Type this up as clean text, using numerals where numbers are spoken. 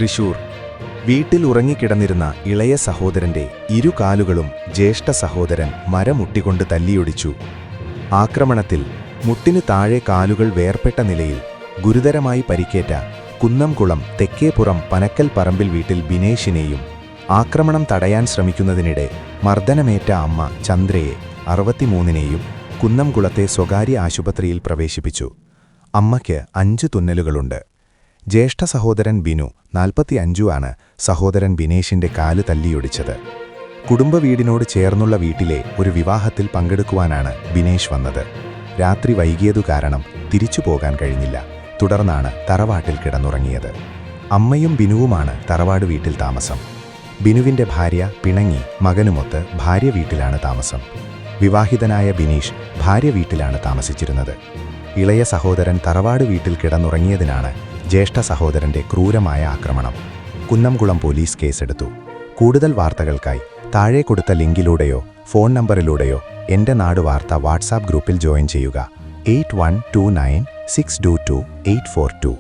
തൃശൂർ വീട്ടിൽ ഉറങ്ങിക്കിടന്നിരുന്ന ഇളയ സഹോദരന്റെ ഇരു കാലുകളും ജ്യേഷ്ഠ സഹോദരൻ മരമുട്ടികൊണ്ട് തല്ലിയൊടിച്ചു. ആക്രമണത്തിൽ മുട്ടിനു താഴെ കാലുകൾ വേർപെട്ട നിലയിൽ ഗുരുതരമായി പരിക്കേറ്റ കുന്നംകുളം തെക്കേപ്പുറം പനക്കൽ പറമ്പിൽ വീട്ടിൽ ബിനേഷിനെയും ആക്രമണം തടയാൻ ശ്രമിക്കുന്നതിനിടെ മർദ്ദനമേറ്റ അമ്മ ചന്ദ്രയെ 63നെയും കുന്നംകുളത്തെ സ്വകാര്യ ആശുപത്രിയിൽ പ്രവേശിപ്പിച്ചു. അമ്മയ്ക്ക് 5 തുന്നലുകളുണ്ട്. ജ്യേഷ്ഠ സഹോദരൻ ബിനു 45 ആണ് സഹോദരൻ ബിനേഷിന്റെ കാല് തല്ലിയൊടിച്ചത്. കുടുംബ വീടിനോട് ചേർന്നുള്ള വീട്ടിലെ ഒരു വിവാഹത്തിൽ പങ്കെടുക്കുവാനാണ് ബിനേഷ് വന്നത്. രാത്രി വൈകിയതു കാരണം തിരിച്ചു പോകാൻ കഴിഞ്ഞില്ല. തുടർന്നാണ് തറവാട്ടിൽ കിടന്നുറങ്ങിയത്. അമ്മയും ബിനുവുമാണ് തറവാട് വീട്ടിൽ താമസം. ബിനുവിന്റെ ഭാര്യ പിണങ്ങി മകനുമൊത്ത് ഭാര്യ വീട്ടിലാണ് താമസം. വിവാഹിതനായ ബിനീഷ് ഭാര്യ വീട്ടിലാണ് താമസിച്ചിരുന്നത്. ഇളയ സഹോദരൻ തറവാട് വീട്ടിൽ കിടന്നുറങ്ങിയതിനാണ് ജ്യേഷ്ഠ സഹോദരന്റെ ക്രൂരമായ ആക്രമണം. കുന്നംകുളം പോലീസ് കേസെടുത്തു. കൂടുതൽ വാർത്തകൾക്കായി താഴെ കൊടുത്ത ലിങ്കിലൂടെയോ ഫോൺ നമ്പറിലൂടെയോ എൻ്റെ നാട് വാർത്ത വാട്സാപ്പ് ഗ്രൂപ്പിൽ ജോയിൻ ചെയ്യുക. 8129622842